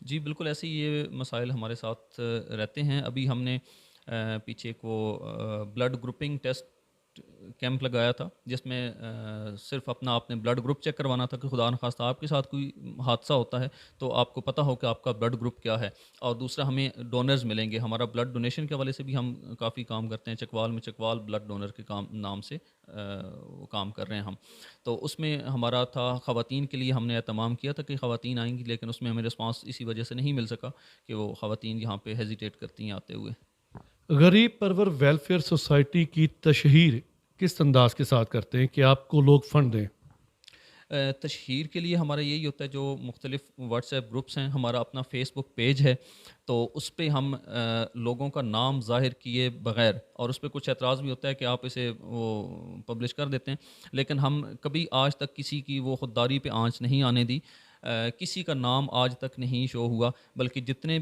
جی بالکل ایسے ہی یہ مسائل ہمارے ساتھ رہتے ہیں. ابھی ہم نے پیچھے ایک وہ بلڈ گروپنگ ٹیسٹ کیمپ لگایا تھا جس میں صرف اپنا آپ نے بلڈ گروپ چیک کروانا تھا کہ خدا نخواستہ آپ کے ساتھ کوئی حادثہ ہوتا ہے تو آپ کو پتہ ہو کہ آپ کا بلڈ گروپ کیا ہے. اور دوسرا ہمیں ڈونرز ملیں گے. ہمارا بلڈ ڈونیشن کے حوالے سے بھی ہم کافی کام کرتے ہیں. چکوال میں چکوال بلڈ ڈونر کے نام سے وہ کام کر رہے ہیں ہم. تو اس میں ہمارا تھا خواتین کے لیے ہم نے اہتمام کیا تھا کہ خواتین آئیں گی, لیکن اس میں ہمیں رسپانس اسی وجہ سے نہیں مل سکا کہ وہ خواتین یہاں پہ ہیزیٹیٹ کرتی ہیں آتے ہوئے. غریب پرور ویلفیئر سوسائٹی کی تشہیر کس انداز کے ساتھ کرتے ہیں کہ آپ کو لوگ فنڈ دیں؟ تشہیر کے لیے ہمارا یہی ہوتا ہے, جو مختلف واٹس ایپ گروپس ہیں, ہمارا اپنا فیس بک پیج ہے, تو اس پہ ہم لوگوں کا نام ظاہر کیے بغیر, اور اس پہ کچھ اعتراض بھی ہوتا ہے کہ آپ اسے وہ پبلش کر دیتے ہیں, لیکن ہم کبھی آج تک کسی کی وہ خودداری پہ آنچ نہیں آنے دی. کسی کا نام آج تک نہیں شو ہوا, بلکہ جتنے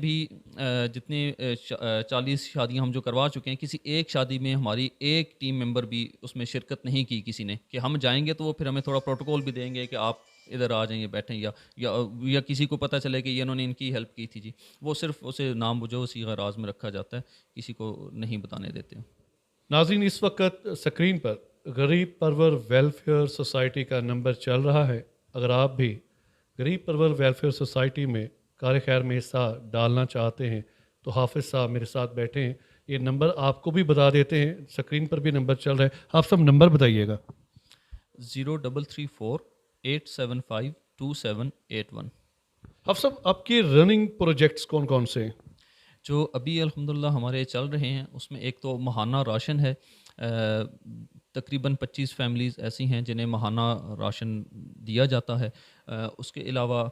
40 شادیاں ہم جو کروا چکے ہیں, کسی ایک شادی میں ہماری ایک ٹیم ممبر بھی اس میں شرکت نہیں کی کسی نے, کہ ہم جائیں گے تو وہ پھر ہمیں تھوڑا پروٹوکول بھی دیں گے کہ آپ ادھر آ جائیں, بیٹھیں, یا کسی کو پتہ چلے کہ یہ انہوں نے ان کی ہیلپ کی تھی. جی وہ صرف اسے نام جو صیغہ راز میں رکھا جاتا ہے, کسی کو نہیں بتانے دیتے. ناظرین, اس وقت سکرین پر غریب پرور ویلفیئر سوسائٹی کا نمبر چل رہا ہے. اگر آپ بھی غریب پرور ویلفیئر سوسائٹی میں کار خیر میں حصہ ڈالنا چاہتے ہیں تو حافظ صاحب میرے ساتھ بیٹھے ہیں. یہ نمبر آپ کو بھی بتا دیتے ہیں, سکرین پر بھی نمبر چل رہا ہے. آپ سب نمبر بتائیے گا. 0334-875-2781. آپ سب آپ کے رننگ پروجیکٹس کون کون سے ہیں؟ جو ابھی الحمدللہ ہمارے چل رہے ہیں اس میں ایک تو ماہانہ راشن ہے. تقریباً 25 فیملیز ایسی ہیں جنہیں ماہانہ راشن دیا جاتا ہے. اس کے علاوہ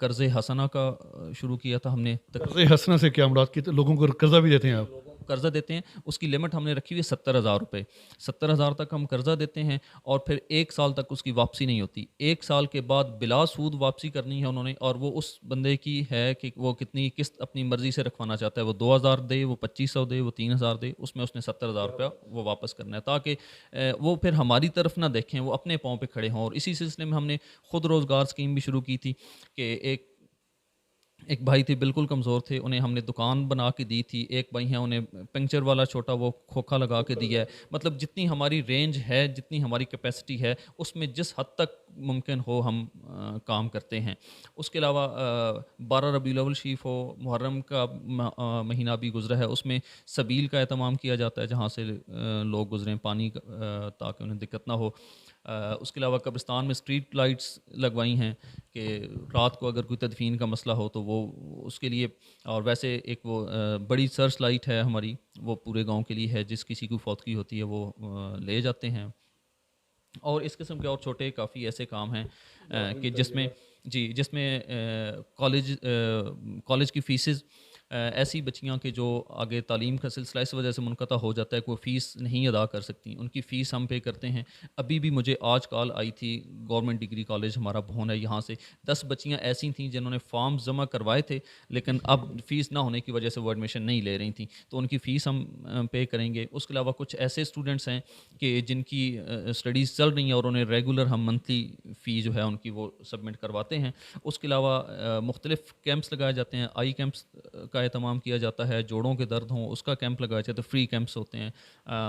قرض حسنہ کا شروع کیا تھا ہم نے. قرض حسنہ سے کیا مراد کی لوگوں کو قرضہ بھی دیتے ہیں آپ؟ قرضہ دیتے ہیں, اس کی لمٹ ہم نے رکھی ہوئی ہے 70,000 روپے. 70,000 تک ہم قرضہ دیتے ہیں, اور پھر 1 سال تک اس کی واپسی نہیں ہوتی. 1 سال کے بعد بلا سود واپسی کرنی ہے انہوں نے, اور وہ اس بندے کی ہے کہ وہ کتنی قسط اپنی مرضی سے رکھوانا چاہتا ہے. وہ 2,000 دے, وہ 2,500 دے, وہ 3,000 دے, اس میں اس نے 70,000 روپیہ وہ واپس کرنا ہے, تاکہ وہ پھر ہماری طرف نہ دیکھیں, وہ اپنے پاؤں پہ کھڑے ہوں. اور اسی سلسلے میں ہم نے خود روزگار اسکیم بھی شروع کی تھی کہ ایک بھائی تھے بالکل کمزور تھے, انہیں ہم نے دکان بنا کے دی تھی. ایک بھائی ہیں انہیں پنکچر والا چھوٹا وہ کھوکھا لگا کے دیا ہے. مطلب جتنی ہماری رینج ہے, جتنی ہماری کیپیسٹی ہے, اس میں جس حد تک ممکن ہو ہم کام کرتے ہیں. اس کے علاوہ 12 ربیع الاول شریف ہو, محرم کا مہینہ بھی گزرا ہے, اس میں سبیل کا اہتمام کیا جاتا ہے جہاں سے لوگ گزریں پانی تاکہ انہیں دقت نہ ہو. اس کے علاوہ قبرستان میں اسٹریٹ لائٹس لگوائی ہیں کہ رات کو اگر کوئی تدفین کا مسئلہ ہو تو وہ اس کے لیے. اور ویسے ایک وہ بڑی سرچ لائٹ ہے ہماری, وہ پورے گاؤں کے لیے ہے, جس کسی کو فوتگی ہوتی ہے وہ لے جاتے ہیں. اور اس قسم کے اور چھوٹے کافی ایسے کام ہیں کہ جس میں کالج کی فیسز ایسی بچیاں کے جو آگے تعلیم کا سلسلہ اس وجہ سے منقطع ہو جاتا ہے کہ وہ فیس نہیں ادا کر سکتی, ان کی فیس ہم پے کرتے ہیں. ابھی بھی مجھے آج کال آئی تھی, گورنمنٹ ڈگری کالج ہمارا بھون ہے, یہاں سے 10 بچیاں ایسی تھیں جنہوں نے فارم جمع کروائے تھے, لیکن اب فیس نہ ہونے کی وجہ سے وہ ایڈمیشن نہیں لے رہی تھیں, تو ان کی فیس ہم پے کریں گے. اس کے علاوہ کچھ ایسے اسٹوڈنٹس ہیں کہ جن کی اسٹڈیز چل رہی ہیں اور انہیں ریگولر ہم منتھلی فی جو ہے ان کی وہ سبمٹ کرواتے ہیں. اس کے علاوہ مختلف کیمپس لگائے جاتے ہیں. آئی کیمپس کا اہتمام کیا جاتا ہے, جوڑوں کے درد ہوں اس کا کیمپ لگایا جاتا ہے, فری کیمپس ہوتے ہیں.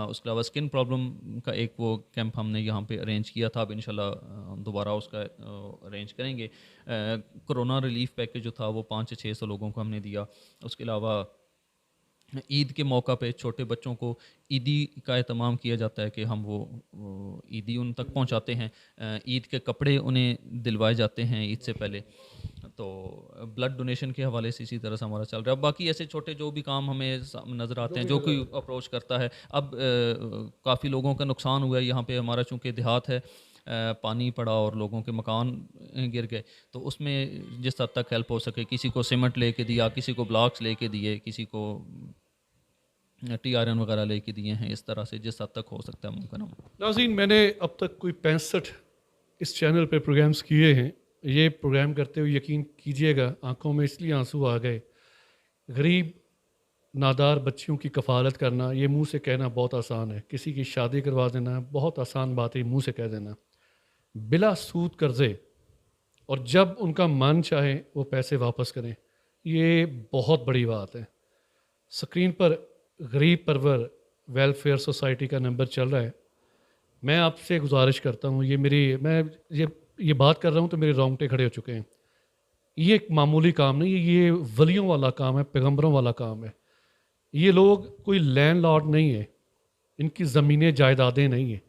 اس کے علاوہ اسکن پرابلم کا ایک وہ کیمپ ہم نے یہاں پہ ارینج کیا تھا, اب انشاءاللہ دوبارہ اس کا ارینج کریں گے. کرونا ریلیف پیکیج جو تھا وہ 500-600 لوگوں کو ہم نے دیا. اس کے علاوہ عید کے موقع پہ چھوٹے بچوں کو عیدی کا اہتمام کیا جاتا ہے کہ ہم وہ عیدی ان تک پہنچاتے ہیں. عید کے کپڑے انہیں دلوائے جاتے ہیں عید سے پہلے. تو بلڈ ڈونیشن کے حوالے سے اسی طرح سے ہمارا چل رہا ہے. باقی ایسے چھوٹے جو بھی کام ہمیں نظر آتے ہیں, جو کوئی اپروچ کرتا ہے. اب کافی لوگوں کا نقصان ہوا ہے یہاں پہ, ہمارا چونکہ دیہات ہے, پانی پڑا اور لوگوں کے مکان گر گئے, تو اس میں جس حد تک ہیلپ ہو سکے, کسی کو سیمنٹ لے کے دیا, کسی کو بلاکس لے کے دیے, کسی کو ٹی آر این وغیرہ لے کے دیے ہیں. اس طرح سے جس حد تک ہو سکتا ہے ممکن. ناظرین, میں نے اب تک کوئی 65 اس چینل پہ پروگرامز کیے ہیں. یہ پروگرام کرتے ہوئے یقین کیجئے گا آنکھوں میں اس لیے آنسو آ گئے. غریب نادار بچیوں کی کفالت کرنا, یہ منہ سے کہنا بہت آسان ہے. کسی کی شادی کروا دینا بہت آسان بات ہے, منہ سے کہہ دینا. بلا سود قرضے, اور جب ان کا من چاہے وہ پیسے واپس کریں. یہ بہت بڑی بات ہے. اسکرین پر غریب پرور ویلفیئر سوسائٹی کا نمبر چل رہا ہے. میں آپ سے گزارش کرتا ہوں، میں یہ بات کر رہا ہوں تو میرے رونگٹے کھڑے ہو چکے ہیں. یہ ایک معمولی کام نہیں ہے، یہ ولیوں والا کام ہے، پیغمبروں والا کام ہے. یہ لوگ کوئی لینڈ لارڈ نہیں ہے، ان کی زمینیں جائیدادیں نہیں ہیں،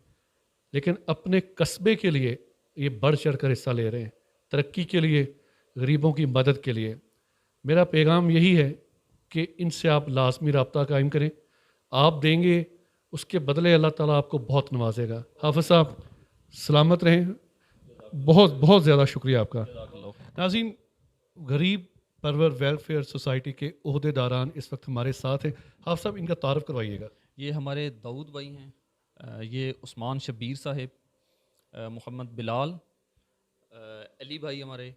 لیکن اپنے قصبے کے لیے یہ بڑھ چڑھ کر حصہ لے رہے ہیں، ترقی کے لیے، غریبوں کی مدد کے لیے. میرا پیغام یہی ہے کہ ان سے آپ لازمی رابطہ قائم کریں. آپ دیں گے، اس کے بدلے اللہ تعالیٰ آپ کو بہت نوازے گا. حافظ صاحب سلامت رہیں. بہت بہت زیادہ شکریہ آپ کا. ناظرین، غریب پرور ویلفیئر سوسائٹی کے عہدے داران اس وقت ہمارے ساتھ ہیں. حافظ صاحب ان کا تعارف کروائیے گا. یہ ہمارے داؤد بھائی ہیں، یہ عثمان شبیر صاحب، محمد بلال، علی بھائی ہمارے،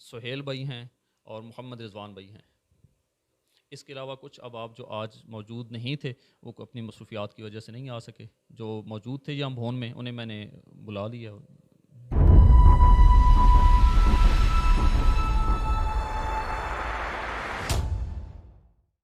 سہیل بھائی ہیں، اور محمد رضوان بھائی ہیں. اس کے علاوہ کچھ اب آپ جو آج موجود نہیں تھے، وہ اپنی مصروفیات کی وجہ سے نہیں آ سکے. جو موجود تھے یہاں بھون میں، انہیں میں نے بلا لیا.